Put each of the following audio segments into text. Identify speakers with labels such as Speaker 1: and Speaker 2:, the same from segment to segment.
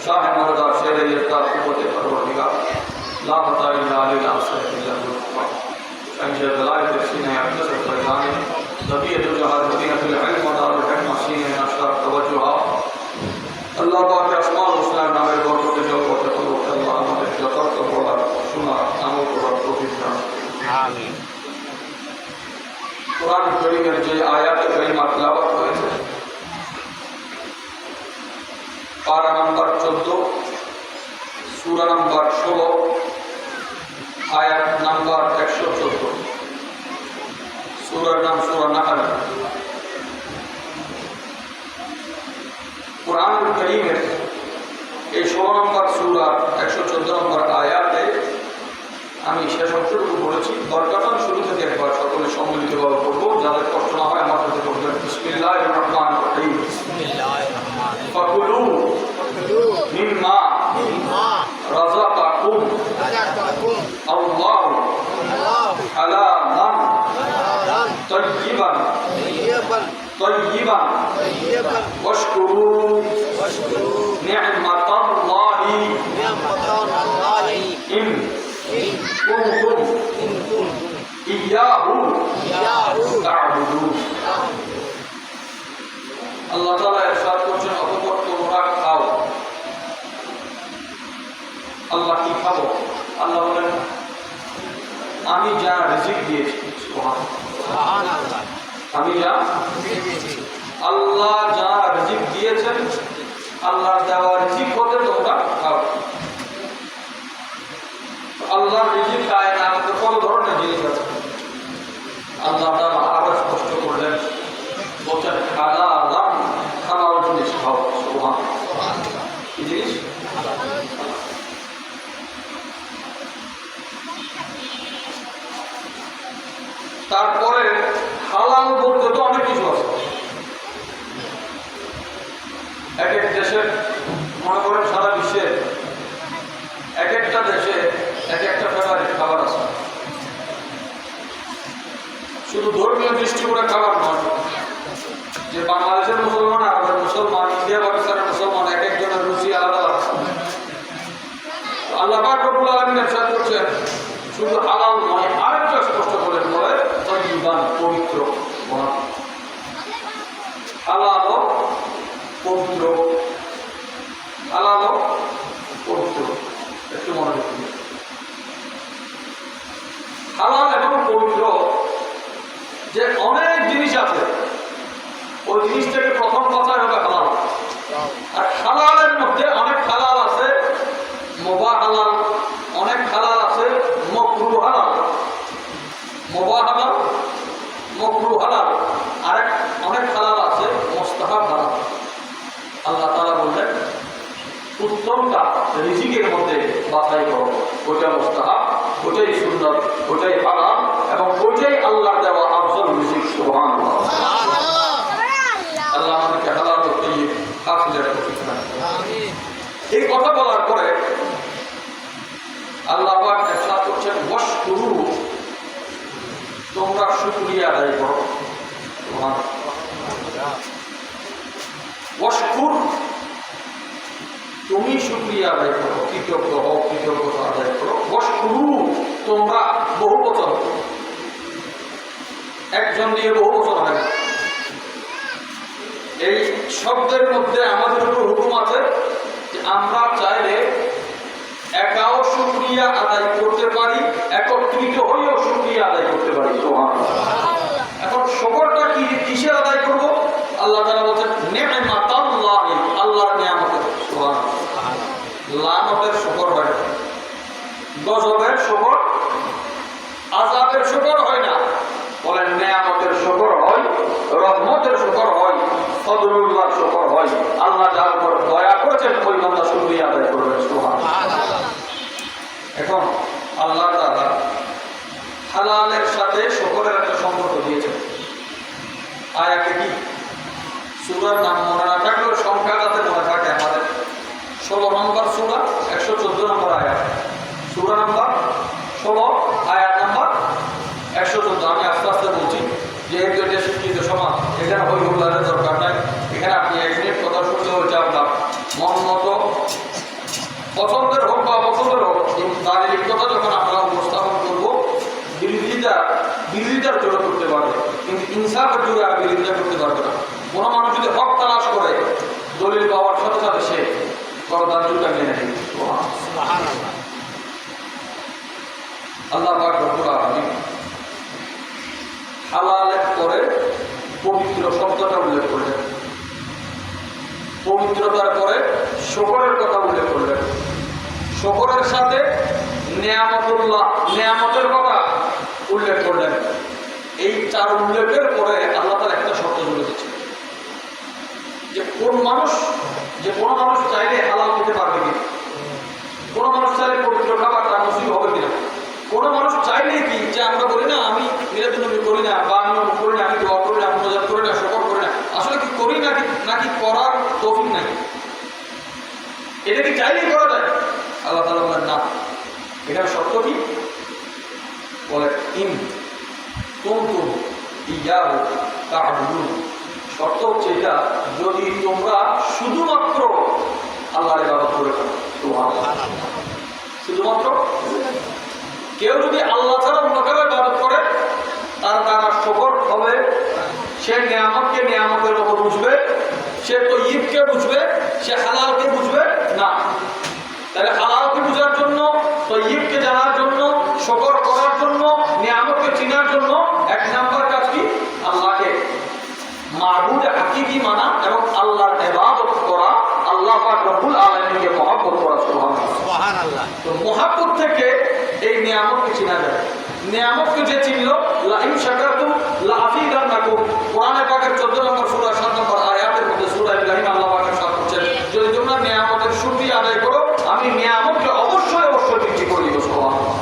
Speaker 1: शाह मौला शेर यज़्दा क़ुव्वत परवरदिगार ला फता इल्ला लिल असरफिल्लाहुल शमशे दलाइल सीने अक़दस फैज़ान नबीयतुल जहाद मदीनतुल इल्म व दारुल हिकमा सीने नशर तवज्जुहा अल्लाह पाक के अस्माउल हुस्ना नामेर बरकते जगते परवरदिगार अल्लाह আমাদের যথার্থ বলা শোনা আমল করার তৌফিক দান আমিন। কুরআন কারীমের যে আয়াত কারিমা তেলাওয়াত হয়েছে पारा नंबर 14 सूरा नंबर 16 आयत नंबर 114 सूरार नाम सूरा नहल। कुरान करीमेर এই 16 নম্বর সূরা 114 নম্বর আয়াতে আমি শেষ অংশটুকু পড়েছি। বরকতান শুরু থেকে একবার সকলে সম্মিলিতভাবে পড়ব, যাদের কষ্ট না হয় আমার সাথে পড়বেন। বিসমিল্লাহির রহমানির রহিম। বিসমিল্লাহির রহমানির রহিম। ফাকুলু মিম্মা রাযাকাকুম আল্লাহু হালালান তাইয়িবান ওয়াশকুরু নি'মাতাল্লাহি ইন কুনতুম ইয়্যাহু তা'বুদুন। আল্লাহ তাআলা ইরশাদ করছেন, অতঃপর তোমরা খাও। আল্লাহ কি খাবো? আল্লাহ বলেন, আমি যা রিজিক দিয়েছি। সুবহানাল্লাহ। আমি যা আল্লাহ যা রিজিক দিয়েছেন, আল্লাহর দেওয়া রিজিক হতে তোমরা খাও। আল্লাহর রিজিক কায়নাতে কত ধরনের জিনিস আছে আল্লাহ তাআলা আরো স্পষ্ট করলেন, বলছেন হালালান, হালাল জিনিস খাও। সুবহানাল্লাহ। কি জিনিস? তারপরে হালাল বলতে তো অনেক কিছু আছে। এক এক দেশের, মনে করেন সারা বিশ্বে এক একটা দেশে এক একটা ফেভারিট খাবার আছে। শুধু ধর্মীয় দৃষ্টি করে খাবার নয়, যে বাংলাদেশের মুসলমান, আরবের মুসলমান, ইন্ডিয়া পাকিস্তানের মুসলমান, এক একজনের রুচি আলাদা আলাদা। আল্লাহ পাক রব্বুল আলামিন ইরশাদ করছেন, শুধু হালাল নয়, আরেকটা স্পষ্ট করে বলে তাইয়িবান, পবিত্র। হালাল পবিত্র, হালাল পবিত্র। একটু মনে রাখুন, হালাল এবং পবিত্র যে অনেক জিনিস আছে, ওই জিনিস থেকে প্রথম কথা হবে হালাল। আর হালালের মধ্যে অনেক হালাল আছে মুবাহ হালাল, অনেক হালাল আছে মাকরুহ হালাল। মুবাহ হালাল, মাকরুহ হালাল, আর অনেক হালাল আছে মুস্তাহাব হালাল। আল্লাহ তাআলা বললেন, উত্তমটা রিজিকের মধ্যে বাছাই করো, ওইটা মুস্তাহাব, ওইটাই সুন্নাত, ওইটাই হালাল, এবং ওইটাই আল্লাহর দেওয়া আফজল রিজিক। সুবহানাল্লাহ। আল্লাহ আমাদেরকে হালাল ও তাইয়্যিব হাসিলের তৌফিক দান করুন। আমিন। এই কথা বলার পরে আল্লাহ পাক ইরশাদ করছেন, ওয়াশকুরু, তোমরা শুকরিয়া আদায় করো। সুবহানাল্লাহ। ওয়াশকুর, তুমি শুকরিয়া আদায় করো, কৃতজ্ঞ হও, কৃতজ্ঞতা আদায় করো। ওয়াশকুরু, তোমরা বহু বচন, একজন দিয়ে বহু বচন হয়। এই শব্দের মধ্যে আমাদের উপর হুকুম আছে যে আমরা চাইলে একাও শুকরিয়া আদায় করতে পারি, একত্রিত হয়েও শুকরিয়া আদায় করতে পারি। এখন শুকরটা কি কিসে আদায় করব? আল্লাহ তাআলা বলেন, নি'মাতাল্লাহি, আল্লাহর নিয়ামতের। সুবহানাল্লাহ। লানতের শুকর হয় না, গজবের শুকর, আযাবের শুকর হয় না। বলেন নিয়ামতের শুকর হয়, রহমতের শুকর হয়, ফজলুল্লাহর শুকর হয়। আল্লাহ যার উপর দয়া করেছেন ওই বান্দা শুকরিয়া আদায় করবেন। সুবহানাল্লাহ। এখন আল্লাহ তাআলা হালালের সাথে শুকরের একটা সম্পর্ক দিয়েছেন। আয়াতে কি? সূরার নাম মনে না থাকলেও সংখ্যা যাতে মনে থাকে আমাদের। 16 নম্বর সূরা, 114 নম্বর আয়াত। সূরা নাম্বার 16, আয়াত নাম্বার 114। আমি আস্তে আস্তে বলছি, যেহেতু এটা শিক্ষিত সমাজ, এখানে হই হুল্লারের দরকার নাই। এখানে আপনি 1 মিনিট কথা শুনতে হচ্ছে আপনার মন মতো পছন্দের হোক বা অপছন্দের হোক, তার লিপ্ততা যখন আমরা উপস্থাপন করবো, বিরোধিতার জন্য করতে পারবে, কিন্তু ইনসাফের যুগে আর বিরোধিতা করতে পারবে না। কোনো মানুষ যদি হক তালাশ করে, দলিল পাওয়ার সাথে সাথে সে করদার যুগটা মেনে নেবে। আল্লাহ পাক রব্বুল আলামিন হালালের পরে পবিত্র শব্দটা উল্লেখ করলেন, পবিত্রতার পরে শুকরের কথা উল্লেখ করলেন, শুকরের সাথে নিয়ামতের কথা উল্লেখ করলেন। এই চার উল্লেখের পরে আল্লাহ তাআলা একটা শব্দ জুড়ে দিচ্ছেন যে কোন মানুষ চাইলে হালাল খেতে পারবে কিনা, কোন মানুষ চাইলে পবিত্র খাবার তার নসিব হবে কিনা। কোন মানুষ চাইলে কি যে আমরা বলি না আমি মিলাদুন্নবী করি না, বা আমি করি না, আমি দোয়া করি না, আমি মোনাজাত করি না, শুকর করি না, আসলে কি করি নাকি করার তৌফিক নাই? এটা কি চাইলেই করা যায়? আল্লাহ তাআলা বলেন না। এখানে শর্ত কি বলে? ইন কুনতুম ইয়াহু তা'বুদুন। শর্ত হচ্ছে এটা, যদি তোমরা শুধুমাত্র আল্লাহর ইবাদত করে থাকো। সুবহানাল্লাহ। শুধুমাত্র কেউ যদি আল্লাহ ছাড়া অন্য কারো ইবাদত করে, তার দ্বারা শুকর হবে, সে নিয়ামতকে নিয়ামতের মতো বুঝবে, সে তয়্যিবকে বুঝবে, সে হালালকে বুঝবে না। তাহলে হালালকে বুঝার জন্য, তয়্যিবকে জানার জন্য, শুকর করার জন্য, নিয়ামতকে চেনার জন্য এক নাম্বার কাজ কি? আল্লাহকে মাবুদ হাকিকি মানা এবং আল্লাহর ইবাদত করা, আল্লাহ পাক রব্বুল আলামিনকে মহব্বত করা। সুবহানাল্লাহ। তো মহব্বত থেকে এই নিয়ামতকে চেনা যায়। নিয়ামতকে যে চিনল, লা ইন শাকারতুম লা আযীদান্নাকুম, কোরআনে পাকের 14 নম্বর সূরা 7 নম্বর আয়াতের মধ্যে সূরা ইব্রাহিম আল্লাহ পাক ارشاد করছেন, যদি তোমরা নিয়ামতের শুকরিয়া আদায় করো, আমি নিয়ামতকে অবশ্যই বৃদ্ধি করে দিব। সুবহানাল্লাহ।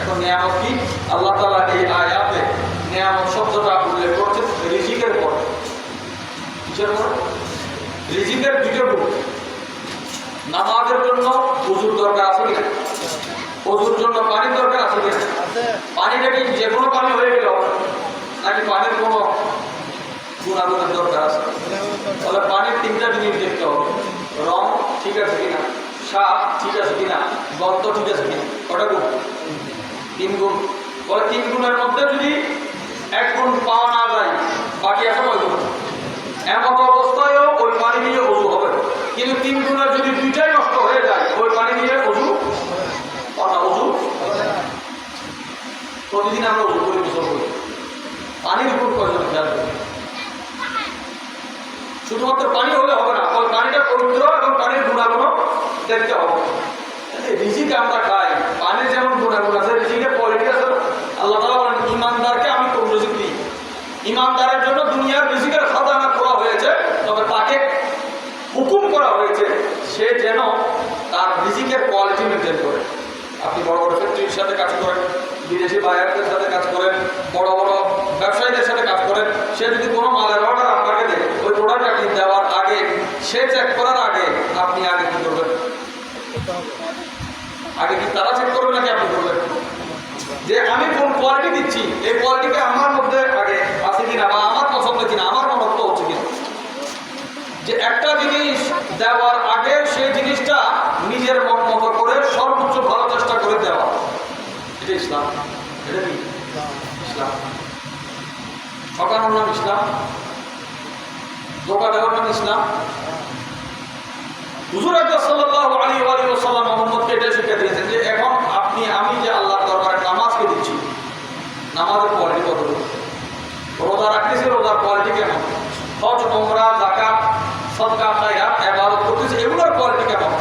Speaker 1: এখন নিয়ামত কি? আল্লাহ তাআলা এই আয়াতে নিয়ামত শব্দটা উল্লেখ করেছেন রিজিকের পর। কিসের পর? রিজিকের দুটো গুণ। নামাজের জন্য ওযুর দরকার আছে কিনা? ওযুর জন্য পানির দরকার আছে কিনা? পানিটা কি যে কোনো পানি হয়ে গেল, নাকি পানির কোনো গুণাগুণের দরকার আছে? তাহলে পানির তিনটা জিনিস দেখতে হবে, রং ঠিক আছে কিনা, স্বাদ ঠিক আছে কিনা, গন্ধ ঠিক আছে কিনা। কটা গুণ? 3 গুণ। বলে 3 গুণের মধ্যে যদি 1 গুণ পাওয়া না যায়, বাকি আছে কয় গুণ? এমন অবস্থায়ও ওই পানি দিয়ে ওযু হবে, কিন্তু 3 গুণের যদি দুইটাই নষ্ট হয়ে যায়, ওই পানি দিয়ে ওযু প্রতিদিন আমরা ওযু করি, গোসল করি, পানির উপর কয়জন খেয়াল করি? শুধুমাত্র পানি হলে হবে না, ওই পানিটা পবিত্র এবং পানির গুণাগুণ দেখতে হবে। রিজিক আমরা খাই, পানির যেমন গুণাগুণ আছে, রিজিকের কোয়ালিটি আছে। আল্লাহ তাআলা বলেন ঈমানদারকে আমি কম রিজিক দিই। ঈমানদারের জন্য দুনিয়ার রিজিকের খাজানা খোলা হয়েছে, তবে তাকে হুকুম করা হয়েছে সে যেন তার রিজিকের কোয়ালিটি মেনটেন করে। আপনি বড় বড় ফ্যাক্টরির সাথে কাজ করেন, বিদেশি বায়ারদের সাথে কাজ করেন, বড় বড় ব্যবসায়ীদের সাথে কাজ করেন, সে যদি কোনো মালের অর্ডার আপনাকে দেয়, ওই প্রোডাক্টটি দেওয়ার আগে, সে চেক করার আগে আপনি আগে কি করবেন? আগে কি তারা চেক করবে নাকি আপনি করবেন? যে আমি কোন কোয়ালিটি দিচ্ছি, এই কোয়ালিটিকে আমার মধ্যে আগে আছে কিনা, বা আমার পছন্দ কিনা, আমার মনত্ব হচ্ছে কিনা। যে একটা জিনিস দেওয়ার আগে সেই জিনিসটা নিজের মন মতো করে সর্বোচ্চ ভালো চেষ্টা করে দেওয়া, এটা ইসলাম। এটা কি ইসলাম? ঠকানোর নাম ইসলাম, ধোঁকা দেওয়ার নাম ইসলাম। হুজুর আকরাম সাল্লাল্লাহু আলাইহি ওয়া সাল্লাম মুহাম্মদকে এটা শিক্ষা দিয়েছেন যে এখন আমি যে আল্লাহর দরবারে নামাজকে দিচ্ছি, নামাজের কোয়ালিটি কত? রোজা রাখতেছি, রোজার কোয়ালিটি কেমন? হজ, উমরা, যাকাত, সাদকা, খায়রাত, ইবাদত করতেছি, এগুলোর কোয়ালিটি কেমন?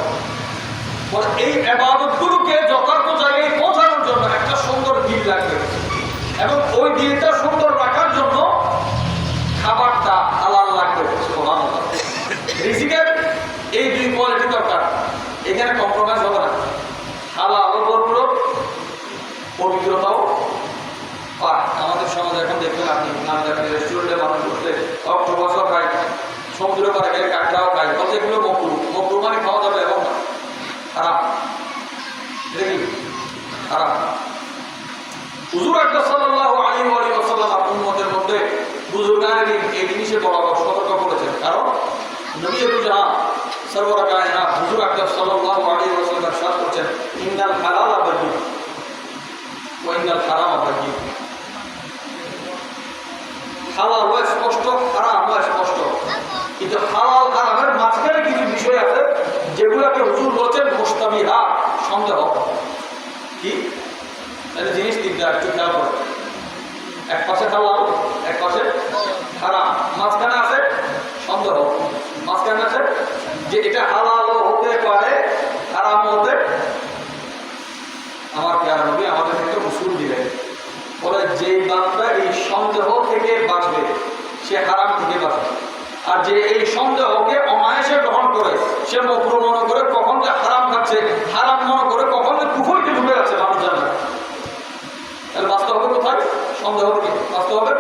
Speaker 1: বলে এই ইবাদতগুলোকে যথার্থ জায়গায় পৌঁছানোর জন্য একটা সুন্দর দিল লাগবে, এবং ওই দিলটা সুন্দর রাখার জন্য খাবারটা হালাল লাগবে। সুবহানাল্লাহ। রিজিকের এই দুই কোয়ালিটি দরকার, এখানে কম্প্রোমাইজ হবে না। হালালও বলবো, পবিত্রতাও পাক। আমাদের সমাজে এখন দেখবেন আপনি নাম দেখেন, রেস্টুরেন্টে মানুষ করতে অক্টোপাসও খায়, সমুদ্রে পারে গেলে কাঁকড়াও খায়, বলতে এগুলো মকরুহ মানে খাওয়া যাবে এবং খারাপ। এটা কি খারাপ? হুজুর আকরাম সাল্লাল্লাহু আলাইহি ওয়া সাল্লাম উম্মতের মধ্যে বুজুর্গানের এই জিনিসে বরাবর সতর্ক করেছেন, কারণ নবী জাহান সরওয়ার কায়নাত হুজুর আকরাম সাল্লাল্লাহু আলাইহি ওয়াসাল্লাম ইরশাদ করেছেন, ইন্নাল হালালা বাইয়িন ওয়া ইন্নাল হারামা বাইয়িন। হালাল স্পষ্ট, হারাম স্পষ্ট, কিন্তু হালাল হারামের মাঝখানে কিছু বিষয় আছে যেগুলোকে হুজুর বলেছেন মুস্তাবিহা, সন্দেহ। কি জিনিস তিনটা একটু খেয়াল করো। এক পাশে হালাল, এক পাশে হারাম, মাঝখানে আছে সন্দেহ। মাঝখানে আছে যে এটা হালালও হতে পারে, হারামও হতে। আমার প্রিয় নবী আমাদের একটা উসুল দিলেন, বলে যে বান্দা এই সন্দেহ থেকে বাঁচবে সে হারাম থেকে বাঁচবে, আর যে এই সন্দেহকে অনায়াসে গ্রহণ করে সে মকরুহ মনে করে কখন যে হারাম খাচ্ছে, হারাম মনে করে কখন যে কুফরকে ঢুকে যাচ্ছে, মানুষ জানে না। তাহলে বাঁচতে হবে কোথায়? সন্দেহ থেকে বাঁচতে হবে।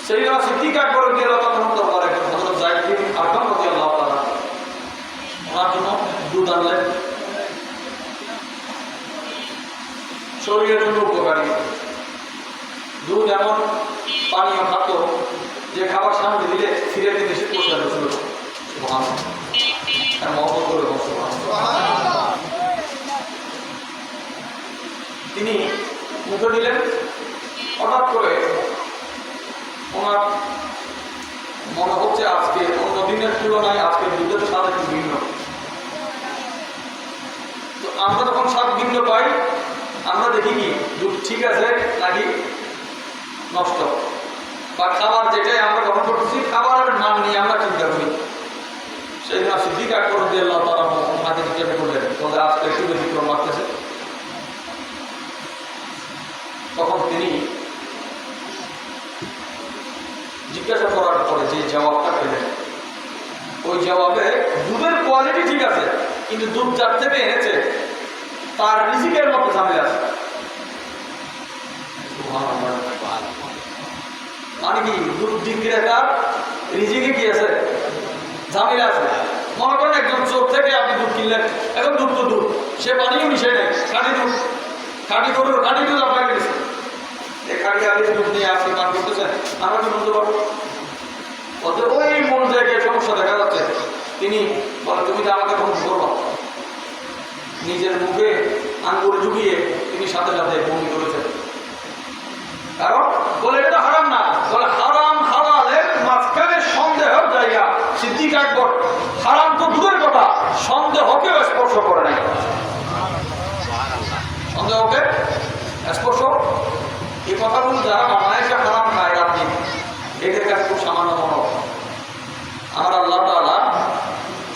Speaker 1: সেই জন্য সিদ্দিক আকবর রাদিয়াল্লাহু তাআলা দরবারে হযরত যায়েদ বিন আরকাম রাদিয়াল্লাহু তাআলা ওনার জন্য দুধ আনলেন, শরীরের জন্য উপকারী দুধ, এমন পানীয় খাদ্য যে খাবার সামনে দিলে ফিরে দিন এসে বসে ছিল। মহব্বত করে তিনি মুখে দিলেন, হঠাৎ করে ওনার মনে হচ্ছে আজকে অন্য দিনের তুলনায় আজকে দুধের স্বাদ একটু ভিন্ন। তো আমরা যখন স্বাদ ভিন্ন পাই আমরা দেখি কি দুধ ঠিক আছে নাকি নষ্ট, বা খাবার যেটাই আমরা গ্রহণ করতেছি খাবারের নাম নিয়ে আমরা চিন্তা করি। সেই জন্য সিদ্দিক আকবর রাদিয়াল্লাহু তাআলা ওনাকে জিজ্ঞাসা করলেন, বলে আজকে একটু ব্যতিক্রম লাগতেছে। তখন তিনি জিজ্ঞাসা করার পরে যে জবাবটা পেলেন, ওই জবাবে দুধের কোয়ালিটি ঠিক আছে, কিন্তু দুধ যার থেকে এনেছে তার রিজিকের মতো ঝামেলা আছে। মানে কি দুধ বিক্রেতার রিজিকে কি আছে? ঝামেলা আছে। মনে করেন একজন চোর থেকে আপনি দুধ কিনলেন, এখন দুধ তো দুধ, সে পানিও মিশে নেই, খাঁটি দুধ, খাঁটি গরুর খাঁটি দুধ আপনাকে দিচ্ছে, এই খাঁটি আগে দুধ নিয়ে আপনি পান করতেছেন, আমরা কি বলতে পারবো? ওই মন জায়গায় সমস্যা দেখা যাচ্ছে। তিনি বলে, তুমি তো আমাকে ধ্বংস করবা। নিজের মুখে আঙ্গুল ঢুকিয়ে তিনি সাথে সাথে বমি করেছেন। কারণ বলে এটা হারাম না, বলে হারাম হালালের মাঝখানে সন্দেহের জায়গা। সিদ্দিক আকবর হারাম তো দূরের কথা, সন্দেহকেও স্পর্শ করে নাই। সন্দেহকে স্পর্শ, এই কথাগুলো যারা অনায়াসে হারাম খায় রাত্রি, এদের কাছে খুব সামান্য মনে। আমার আল্লাহ তাআলা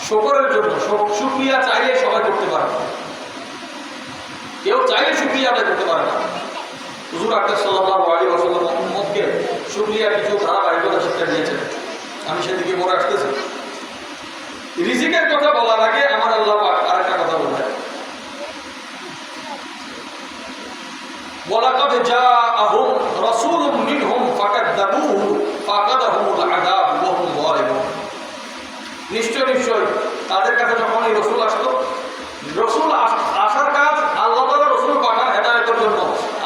Speaker 1: শুকরের জন্য শুকরিয়া চাইলে সবাই করতে পারে, কেউ চাইলে শুকরিয়া আদায় করতে পারে না। হুজুর আকরাম সাল্লাল্লাহু আলাইহি ওয়াসাল্লাম উম্মতকে শুকরিয়ার কিছু ধারাবাহিকতা শিক্ষা দিয়েছেন, আমি সেদিকে পরে আসতেছি। রিজিকের কথা বলার আগে আমার আল্লাহ পাক আরেকটা কথা বললেন, ওয়ালাকাদ জাআহুম রাসূলুম মিনহুম ফাকাযযাবুহু ফাকাদাহুমুল আযাব ওয়া হুম যালিমুন। নিশ্চয় নিশ্চয় তাদের কাছে যখন এই রসুল আসতো, রসুল আসার কাজ আল্লাহ তাআলা রসুল পাঠান হেদায়েতের জন্য,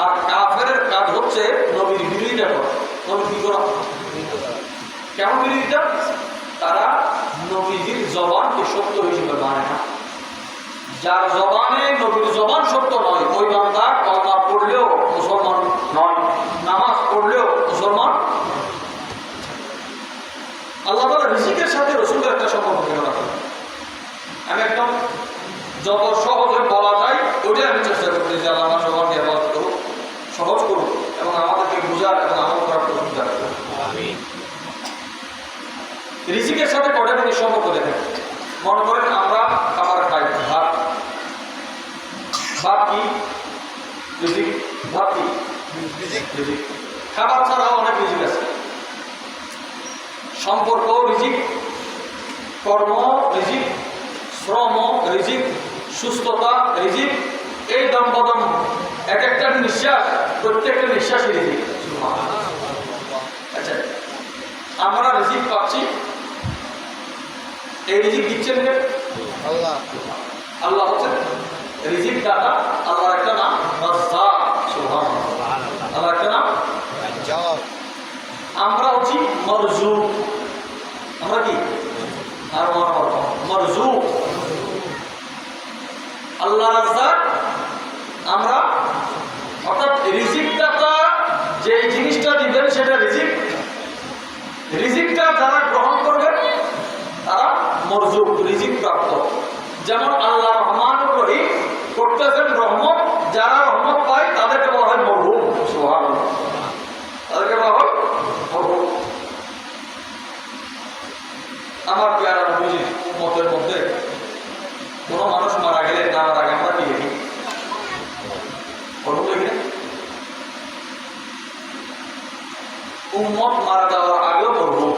Speaker 1: আর কাফেরের কাজ হচ্ছে নবীর বিরোধিতা করা। নবীর কি করা? কেমন বিরোধিতা? তারা নবীজির জবানকে সত্য হিসেবে মানে না। যার জবানে নবীর জবান সত্য নয়, ওই বান্দা কলমা পড়লেও মুসলমান নয়, নামাজ পড়লেও মুসলমান। আল্লাহ তাআলা রিজিকের সাথে রসুলের একটা সম্পর্ক রাখেন। আমি একদম যত সহজে বলা যায় ওইটাই আমি চেষ্টা করছি যে আল্লাহ আমার সবাইকে হেফাজত করুন, সহজ করুন এবং আমাদেরকে বুঝার এবং আমল করার সুবিধা করুন। রিজিকের সাথে কটা জিনিস সম্পর্ক দেখেন। মনে করেন আমরা খাবার খাই, ভাত। ভাত কি? রিজিক। ভাত কি? রিজিক। খাবার ছাড়াও অনেক রিজিক আছে। সম্পর্ক রিজিক, কর্ম রিজিক, শ্রম রিজিক, সুস্থতা রিজিক, এই দম্পদম এক একটা নিঃশ্বাস, প্রত্যেকটা নিঃশ্বাসই রিজিক। আচ্ছা, আমরা রিজিক পাচ্ছি, এই রিজিক দিচ্ছেন কে? আল্লাহ। আল্লাহ হচ্ছেন রিজিক দাতা। আল্লাহর একটা নাম রাজ্জাক। সুবহানাল্লাহ। আল্লাহর একটা নাম রাজ্জাক। আমরা হচ্ছি মারজুক। আমরা কি আর মারজুক, আল্লাহ রাজ্জাক আমরা, অর্থাৎ রিজিক দাতা যে জিনিসটা দিবেন সেটা রিজিক, রিজিকটা যারা গ্রহণ করবেন তারা মারজুক, রিজিক প্রাপ্ত। যেমন আল্লাহ রহমানুর রহিম করতেছেন রহমত, যারা রহমত পায় তাদেরকে বলা হয় মরহুম। সুবহানাল্লাহ, তাদেরকে বলা হয় মরহুম। আমার প্যারা নবীজির উম্মতের মধ্যে কোন মানুষ মারা গেলে তার আগে আমরা কি লিখি? মরহুম লিখি না? উম্মত মারা যাওয়ার আগেও মরহুম,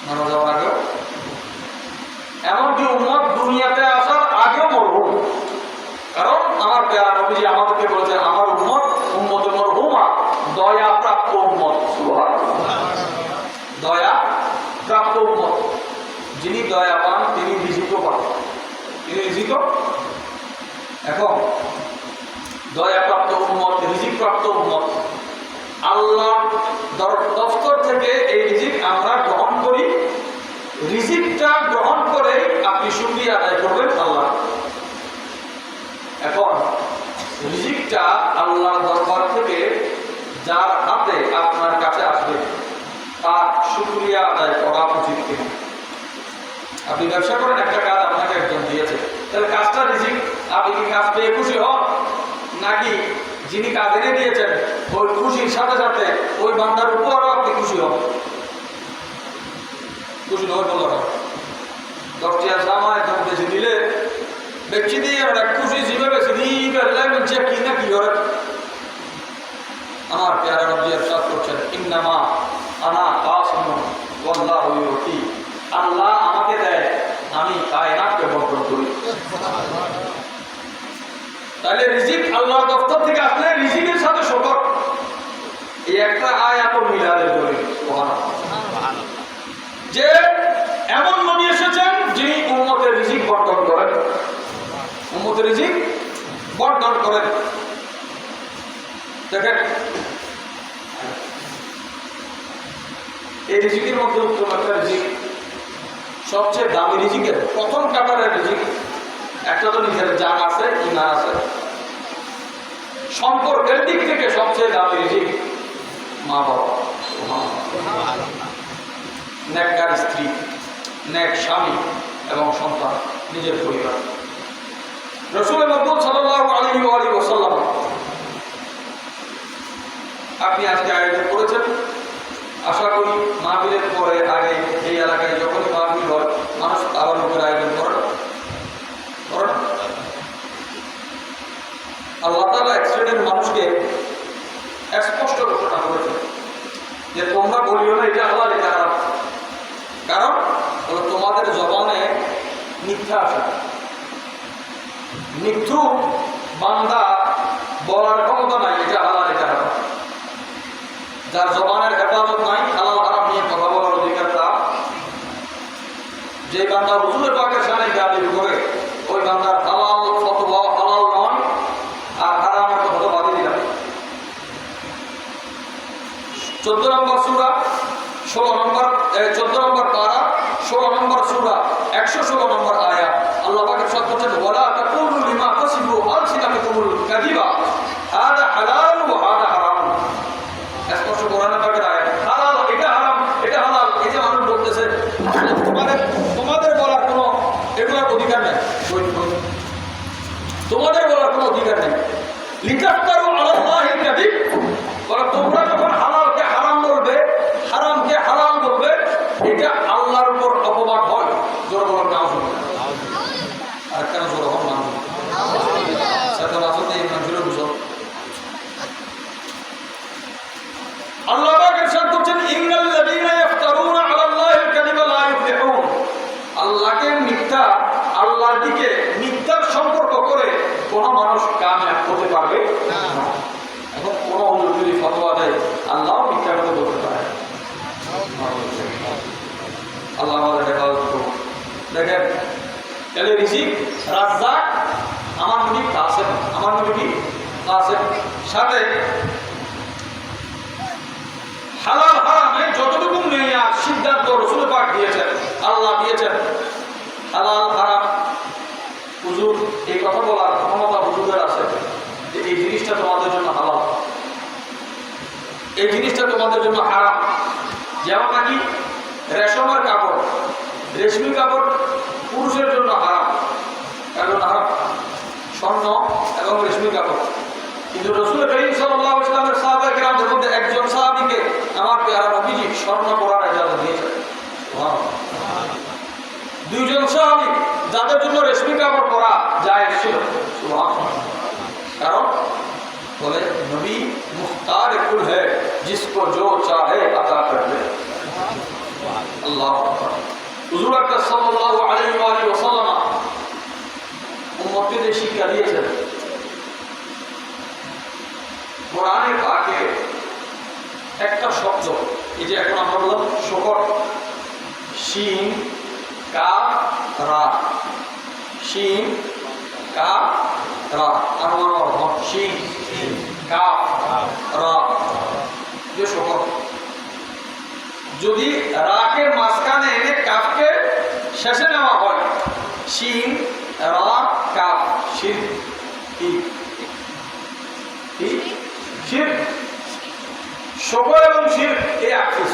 Speaker 1: মারা যাওয়ার আগেও, এমনকি উম্মত দুনিয়াতে আসার আগেও মরহুম। কারণ আমার প্যারা নবীজি আমাদেরকে বলেছেন আমার উম্মত উম্মতে মরহুমা, দয়া প্রাপ্ত উম্মত। সুবহানাল্লাহ, দয়া প্রাপ্ত উম্মত। যিনি দয়া পান তিনি রিজিক পান, তিনি রিজিক। এখন দয়া প্রাপ্ত উম্মত, রিজিক প্রাপ্ত উম্মত, আল্লাহ দফতর থেকে এই রিজিক আমরা গ্রহণ করি। রিজিকটা গ্রহণ করে আপনি শুকরিয়া আদায় করবেন আল্লাহ। এখন রিজিকটা আল্লাহর দরবার থেকে যার হাতে আপনার কাছে আসবে তার শুকরিয়া আদায় করা উচিত কিনা? আপনি ব্যবসা করেন, একটা কাজ আপনাকে একজন দিয়েছে, তাহলে কাজটা রিজিক, আপনি কি কাজ পেয়ে খুশি হন, নাকি যিনি কাজ এনে দিয়েছেন ওই খুশির সাথে সাথে ওই বান্দার উপরও আপনি খুশি হন? খুশি নয় বলল না, 10টি জামা একদম বেশি দিলে বেশি দিয়ে আমরা খুশি জীবে বেশি দিবে যে কি না কি করে। আমার প্যারা নবী ইরশাদ করছেন ইন্নামা আনা কাসিমুন ওয়াল্লাহু ইউতি, আল্লাহ আমাকে দেয়, আমি কায়নাতকে বন্টন করি। তাহলে রিজিক আল্লাহর দফতর থেকে আসলে রিজিকের সাথে শকর, এই একটা আয়াত মিলাদের দলিল। সুবহানাল্লাহ, যে এমন নবী এসেছেন যিনি উম্মতের রিজিক বন্টন করেন, উম্মতের রিজিক বন্টন করেন। দেখেন এই রিজিকের মধ্যে উত্তম একটা রিজিক, সবচেয়ে দামি রিজিকের প্রথম কাতারের রিজিক একটা তো নিজের জান আছে, ঈমান আছে। সম্পর্কের দিক থেকে সবচেয়ে দামি রিজিক মা বাবা, নেককার স্ত্রী, নেক স্বামী এবং সন্তান, নিজের পরিবার। রাসূল মাহমুদ সাল্লাল্লাহু আলাইহি ওয়াসাল্লাম আপনি আজকে আয়োজন করেছেন, আশা করি মাহফিলের পরে আগে এই এলাকায় যখনই মাহফিল হয় মানুষ আবার লোকের আয়োজন করেন। আল্লাহ তাআলা এক শ্রেণীর মানুষকে স্পষ্ট ঘোষণা করেছেন যে তোমরা বলিও না এটা আল্লাহ এটা হারাম, কারণ তোমাদের জবানে মিথ্যা আসে। মিথ্যু বান্দা বলার ক্ষমতা নাই এটা আল্লাহ এটা হারাম। যার জবানের হেফাজত নাই, হালাল হারাম নিয়ে কথা বলার অধিকার তার। যে বান্দা হুজুরে পাকের সামনে গালি করে ওই বান্দার হালাল ফতোয়া হালাল নয়, আর হারামের কথা তো বাদই দিলাম। 14 নম্বর সূরা 14 নম্বর পারা 16 নম্বর সূরা 116 নম্বর আয়াত আল্লাহ পাক ইরশাদ করেছেন ওয়ালা তাকুলু লিমা তাসিফু আলসিনাতুকুমুল কাযিবা হাদা হালাল ওয়া হাদা হারাম। স্পষ্ট কোরআনে পাকের আয়াত, হালাল এটা হারাম এটা হালাল, এই যে মানুষ বলতেছে তোমাদের বলার কোনো এগুলোর অধিকার নেই, তোমাদের বলার কোনো অধিকার নেই। লিতাফতারু আলাল্লাহিল কাযিব, বলে তোমরা যখন হালালকে হারাম বলবে, হারামকে হালাল বলবে, এটা আল্লাহর উপর অপবাদ হয়। জোর বলার নাম শুনবে আর কেন জোর হন নাম সেটা আসলে এই মানুষের বুঝো। আল্লাহ পাক ইরশাদ করছেন ইন্নাল্লাযীনা ইফতারুনা আলাল্লাহিল কাযিবা লা ইফলিহুন, আল্লাহকে মিথ্যা, আল্লাহর দিকে মিথ্যার সম্পর্ক করে কোন মানুষ কামিয়াব হতে পারবে না। এখন কোন হুজুর যদি ফতোয়া দেয় আল্লাহ মিথ্যা কথা বলতে পারে, আল্লাহ আমাদের হেফাজত করুন। দেখেন তাহলে রিজিক রাজ্জাক আমার নবী কাসেম, আমার নবী কি কাসেম, সাথে হালাল হারামে যতটুকু আমাদের জন্য হারাম। যেমন নাকি রেশমের কাপড়, রেশমি কাপড় পুরুষের জন্য হারাম, কারণ হারাম স্বর্ণ এবং রেশমি কাপড়। কিন্তু রাসূল করিম সাল্লাল্লাহু আলাইহি ওয়াসাল্লামের সাহাবায়ে কেরামদের মধ্যে একজন সাহাবীকে আমার পেয়ারা নবীজি স্বর্ণ পরার ইজাজত দিয়েছেন। সুবহানাল্লাহ। দুইজন সাহাবী যাদের জন্য রেশমি কাপড় পরা জায়েজ ছিল। সুবহানাল্লাহ। কারণ বলে নবী মুখতার কুল হ্যায় जिसको जो चाहे अता कर दे। अल्लाह আকবার। হুজুর আকরাম সাল্লাল্লাহু আলাইহি ওয়াসাল্লাম উম্মতকে শিক্ষা দিয়েছেন কোরআনে পাকে একটা শব্দ, এই যে এখন আমরা বললাম শুকর, শিন কাফ রা, শিন কাফ রা, আর অর্থ শিন কাফ রা, যে শুকর। যদি রাকের মাঝখানে এনে কাফকে শেষে নেওয়া হয়, শিন রা কাফ, শির কি শির, শুকর এবং শির এই আকিস।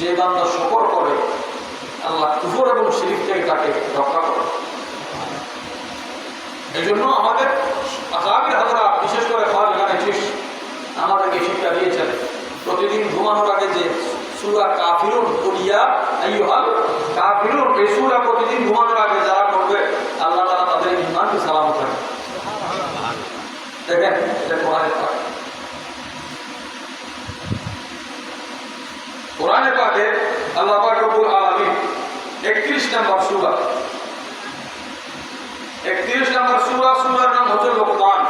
Speaker 1: যে বান্দা শুকর করে আল্লাহ কুফর এবং শিরক থেকে তাকে রক্ষা করে। এই জন্য আমাদের আকাবির হযরত বিশেষ করে খাজা চিশ আমাদেরকে শিক্ষা দিয়েছেন প্রতিদিন ঘুমানোর আগে যে সূরা কাফিরুন কুলিয়া আইয়ুহাল কাফিরুন, এই সূরা প্রতিদিন ঘুমানোর আগে যারা পড়বে আল্লাহ তাআলা তাদের ঈমানকে সালামত রাখে। দেখেন এটা কোরআনে পাক, কোরআনে পাকে আল্লাহ পাক রব্বুল আলামিন 31 নম্বর সূরা, 31 নম্বর সূরা, সূরার নাম হচ্ছে লোকমান।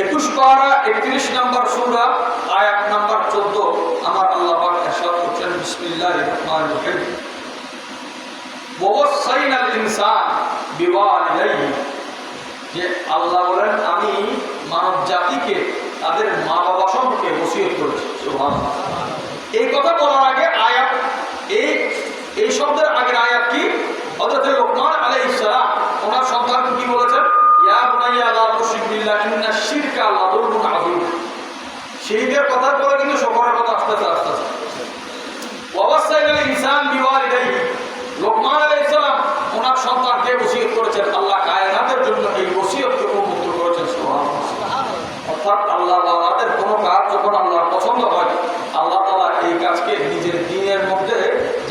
Speaker 1: 21 পারা 31 নম্বর সূরা আয়াত নাম্বার 14 আমার আল্লাহ পাক ইরশাদ করছেন বিসমিল্লাহির রহমানির রহিম ওয়াসাইনাল ইনসান বিওয়ালিদাইহি, যে আল্লাহ বলেন আমি মানব জাতিকে তাদের মা বাবা সম্পর্কে ওসিয়ত করেছি। সুবহানাল্লাহ। এই কথা বলার আগে আয়াত, এই শব্দের আগের আয়াত কি? হযরত লোকমান আলাইহিস সালাম ওনার সন্তানকে কি বলেছেন? ইয়া বুনাইয়া লা তুশরিক বিল্লাহ ইন্নাশ শিরকা লাযুলমুন আযীম। শিরকের কথা বলে কিন্তু শুকরের কথা আসতে আসতে ওয়াসাইনাল ইনসান বিওয়ালিদাইহি, লোকমান আলাইহিস সালাম ওনার সন্তানকে ওসিয়ত করেছেন। আল্লাহ কায়নাতের জন্য এই ওসিয়তকে উন্মুক্ত করেছেন। সুবহানাল্লাহ। অর্থাৎ আল্লাহ তাআলার কোন কাজ যখন আল্লাহর পছন্দ হয় আল্লাহ তাআলা এই কাজকে নিজের দ্বীনের মধ্যে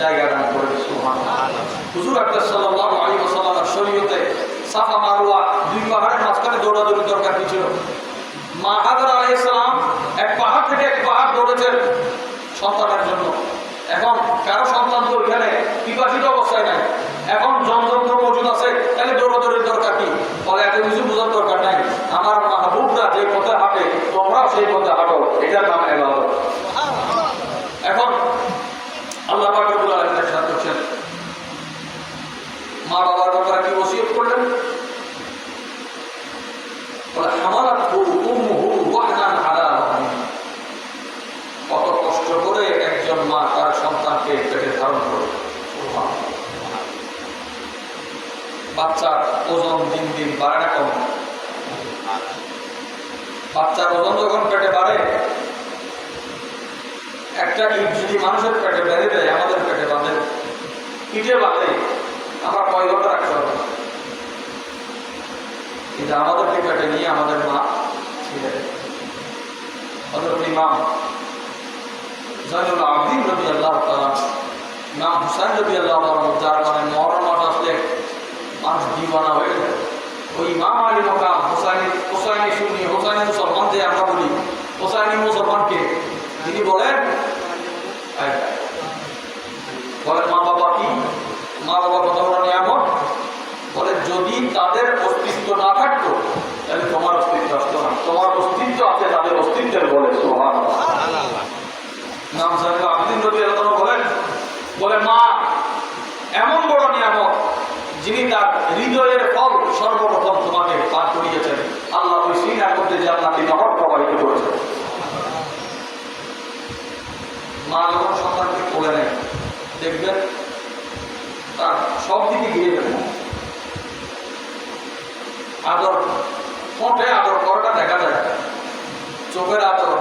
Speaker 1: জায়গা দান করেন। সুবহানাল্লাহ। হুজুর আকরাম সাল্লাল্লাহু আলাইহি ওয়াসাল্লামের শরীয়তে সাফা মারওয়া দুই পাহাড়ের মাঝখানে দৌড়াদৌড়ি দরকার কি ছিল? মা হাজারা আলাইহিস সালাম এক পাহাড় থেকে এক পাহাড় দৌড়েছেন সন্তানের জন্য। এখন কারো সন্তান তো এখানে পিপাসিত অবস্থায় নাই, এখন যন্ত্র মজুদ আছে, তাহলে দৌড়াদৌড়ির দরকার কি? বলে এত কিছু বোঝার দরকার নাই, আমার মাহবুবরা যে পথে হাঁটে তোমরাও সেই পথে হাঁটো, এটার নাম ইবাদত। এখন আল্লাহ পাক রব্বুল আলামিন ইরশাদ করছেন মা বাবার ব্যাপারে কি ওসিয়ত করলেন? বলে হামালাতহু উম্মুহু ওয়াহনান আলা ওয়াহনিন, কত কষ্ট করে একজন মা তার সন্তানকে পেটে ধারণ করে। বাচ্চার ওজন দিন দিন বাড়ে না কম? বাচ্চার ওজন যখন পেটে বাড়ে, একটা ইট যদি মানুষের পেটে বেঁধে দেয়, আমাদের পেটে বাঁধে, ইটে বাঁধে, আমরা কয় ঘন্টা রাখতে হবে? কিন্তু আমাদেরকে পেটে নিয়ে আমাদের মা ছিলেন হযরত ইমাম জাইনুল আবদিন রাদিয়াল্লাহু তাআলা, ইমাম হুসাইন রাদিয়াল্লাহু তাআলা, যার মানে মরণ মাস আসলে মানুষ দিওয়ানা হয়ে যায়। ওই ইমাম আলী মাকাম হোসাইনি সুন্নি, হোসাইনি মুসলমান যে আমরা বলি, হোসাইনি মুসলমানকে তিনি বলেন মা বাবা কি? মা বাবা কত বড় নিয়ামত। বলে যদি তাদের অস্তিত্ব না থাকতো তাহলে তোমার অস্তিত্ব আসতো না, তোমার অস্তিত্ব আছে তাদের অস্তিত্বের বলে। সুবহানাল্লাহ। নাম জাইনুল আবদিন রাদিয়াল্লাহু তাআলা বলেন, বলে মা এমন বড় নিয়ামত যিনি তার হৃদয়ের ফল সর্বপ্রথম তোমাকে পান করিয়েছেন। আল্লাহ ওই সিনার মধ্যে জান্নাতি নহর প্রবাহিত করেছেন। মা যখন সন্তানকে কোলে নেয় দেখবেন তার সব দিকে ঘিরে দেবেন আদর, ঠোঁটে চোখের আদর,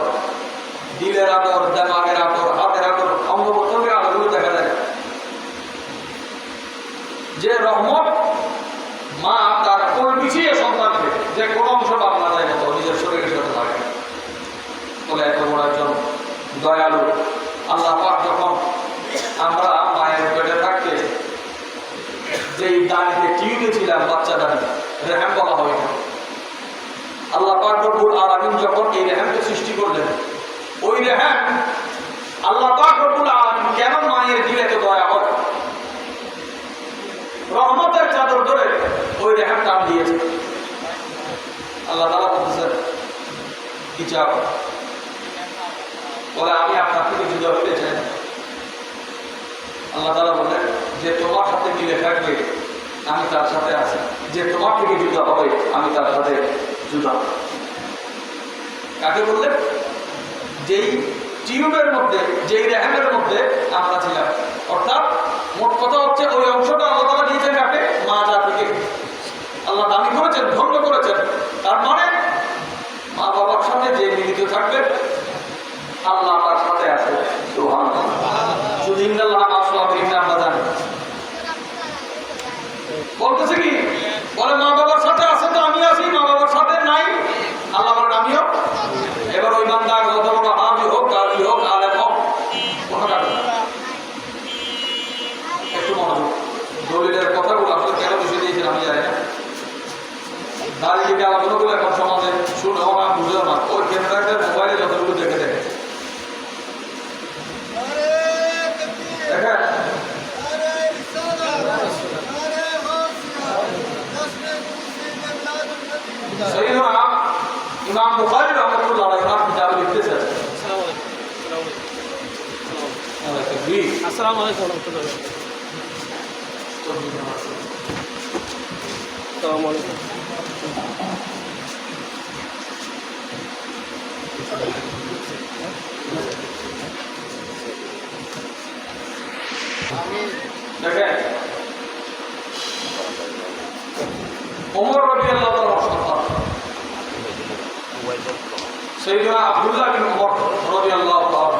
Speaker 1: দিলের আদর, দেমাগের আদর, হাতের আদর, অঙ্গ প্রত্যঙ্গের আদরগুলো দেখা যায়। যে রহমত মা তার কোল পিছিয়ে সন্তানকে যে কোনো অংশ বাদ না যায় মতো নিজের শরীরের সাথে লাগে। বলে এত বড় একজন দয়ালু আল্লাহ পাক যখন আমরা মায়ের পেটে থাকতে যেই দাঁড়িয়ে টিউবে ছিলাম, বাচ্চা দাঁড়িয়ে রেহাম বলা হয় না। আল্লাহ পাক রব্বুল আলামিন যখন এই রেহামকে সৃষ্টি করলেন, ওই রেহাম আল্লাহ পাক রব্বুল আলামিন কেন মায়ের দিলে এত দয়া হয়, রহমতের চাদর ধরে ওই রেহাম টান দিয়েছে। আল্লাহ তাআলা বলতেছেন কি চাও? বলে আমি আপনার থেকে জুদা হতে চাই না। আল্লাহ তাআলা বললেন যে তোমার সাথে মিলে থাকবে আমি তার সাথে আছি, যে তোমার থেকে জুদা হবে আমি তার সাথে জুদা। কাকে বললেন? যেই টিউবের মধ্যে, যেই রেহামের মধ্যে আমরা ছিলাম। অর্থাৎ মোট কথা হচ্ছে ওই অংশটা আল্লাহ তাআলা দিয়েছেন কাকে? মা জাতিকে। আল্লাহ দামি করেছেন, ধন্য করেছেন। তার মানে মা বাবার সাথে যে মিলিত থাকবে আল্লাহ তার সাথে আছে। সুবহানাল্লাহ। শুধু ইন্নাল্লাহ মা'আস-সাবিরিন আমরা জানি। বলতেছে কি? বলে মা বাবার সাথে আছে তো আমি আছি, মা বাবার সাথে নাই আল্লাহ বলেন আমিও। এবার ওই বান্দা যত বড় হাজি হোক, কাজী হোক, আলেম হোক, কোনো কাজ না। একটু মনোযোগ। দলিলের কথাগুলো আসলে কেন বুঝে দিয়েছেন আমি জানি না। দাঁড়িয়ে আলোচনাগুলো এখন সমাজে শুনেও না, বুঝেও না। ওই ক্যামেরাটার মোবাইলে যতটুকু দেখে দেখে দেখেন। সৈয়দনা ইমাম বুখারী রাহমাতুল্লাহ আলাইহি ওনার কিতাবে লিখতেছেন। আসসালামু আলাইকুম ওয়া রাহমাতুল্লাহ। আসসালামু আলাইকুম। দেখেন ওমর রাদিয়াল্লাহু তাআলা সন্তান সাইয়েদনা আব্দুল্লাহ বিন ওমর রাদিয়াল্লাহু তাআলা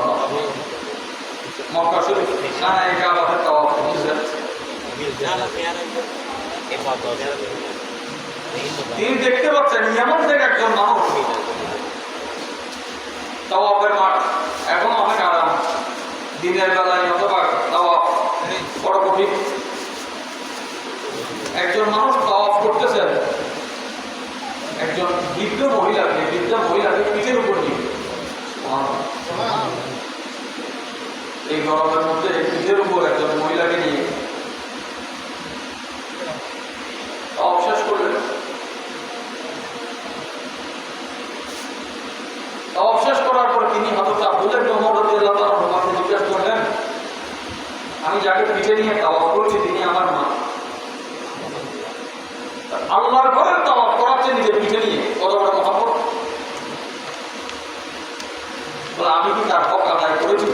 Speaker 1: মক্কা শরীফ খানায়ে কাবাতে তাওয়াফ করতেছেন। তিনি দেখতে পাচ্ছেন ইয়ামান থেকে একজন মানুষ, তাওয়াফের মাঠ এখনো অনেক আরাম, দিনের বেলায় অথবা তাওয়াফ বড় কঠিন। একজন মানুষ তাওয়াফ করতেছেন, একজন বৃদ্ধা মহিলাকে পিঠের উপর নিয়ে, এই গরমের মধ্যে পিঠের উপর একজন মহিলাকে নিয়ে তাওয়াফ শেষ করলেন। তাওয়াফ শেষ করার পর তিনি হযরত আব্দুল্লাহ ইবনে ওমর রাদিয়াল্লাহু তাআলা আমাকে জিজ্ঞাসা করলেন, আমি যাকে পিঠে নিয়ে তাওয়াফ করছি তিনি আমার মা। আল্লাহর ঘরের তাওয়াফ করাচ্ছে নিজের পিঠে নিয়ে, কত বড় মহব্বত। বলে আমি কি তার হক আদায় করেছি?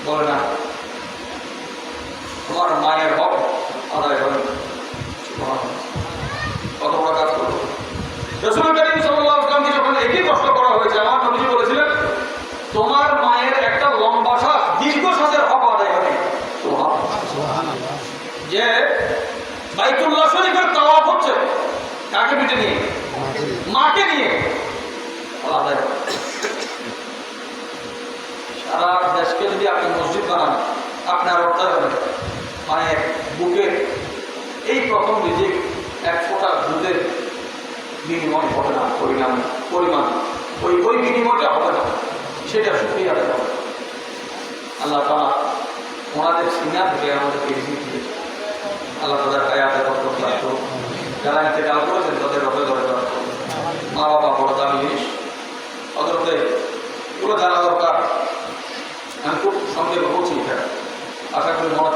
Speaker 1: বলে না, তোমার মায়ের হক আদায় করেন। কত বড় কাজ করবো। রাসূল কারীম সাল্লাল্লাহু আলাইহি ওয়াসাল্লামকে যখন একই প্রশ্ন করা হয়েছে, আমার নবীজি বলেছিলেন তোমার মায়ের একটা লম্বা শ্বাস, দীর্ঘ শ্বাসের হক আদায় করে। সুবহানাল্লাহ। যে বাইতুল্লাহ শরীফের তাওয়াফ হচ্ছে কাকে পিঠে নিয়ে? মাকে নিয়ে। আদায় করে। সারা দেশকে যদি আপনি মসজিদ বানান, আপনার অর্থাৎ মায়ের বুকের এই প্রথম রিজিক এক ফোঁটা দুধের বিনিময় হবে না, পরিমাণ ওই বিনিময়টা হবে না, সেটা শুকরিয়া আদায় হবে। আল্লাহ তাআলা ওনাদের সিনা থেকে আমাদেরকে রিজিক দিয়েছে। আল্লাহ তাদের হায়াতে বরকত দান করুন। যারা ইন্তেকাল করেছেন তাদের রবে ধরে দান করুন। মা বাবা বড় দামি জিনিস, অদরতে পুরো জানা দরকার। আমি খুব সংক্ষেপে বলছি, আশা করি মনে